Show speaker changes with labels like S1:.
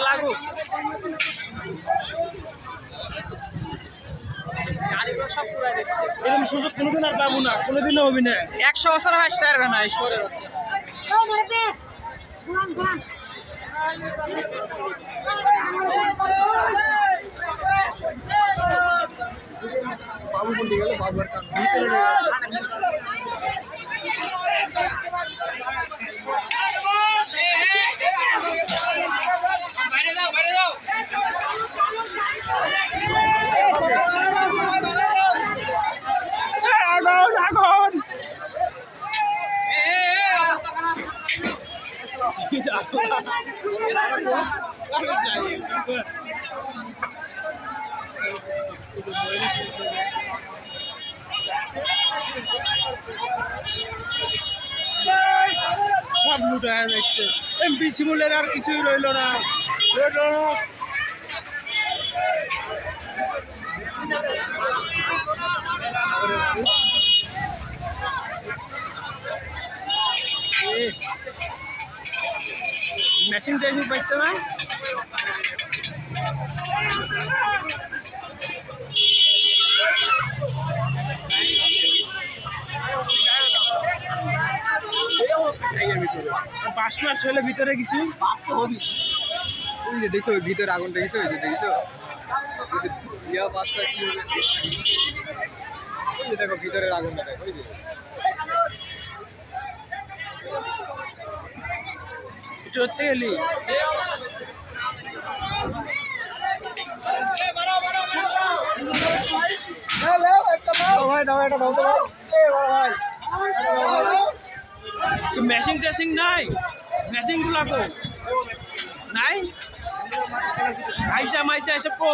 S1: লাগু এরকম সুযোগ কোনোদিন আর পাবো না, কোনোদিনও হবি না।
S2: 100 বছর আসতে পারবে না এই শহরের
S1: বাবু বলতে গেলে বাবু একটা সব লুটা যাচ্ছে। এমপি শিমুলের আর কিছুই রইল না। মেশিন টেশিন পাচ্ছে না। বাসটা ছেলে ভিতরে কিছু দেখছো ভিতরে আগুন দেখেছো, দেখেছো ইয়া বাসটা কি হবে, দেখো ভিতরের আগুনটা দেখো, ওই যে চড়তে গেলি মেশিন টেশিং নাই, মেশিন গুলা তো নাই, আইসা মাইসা এসব কো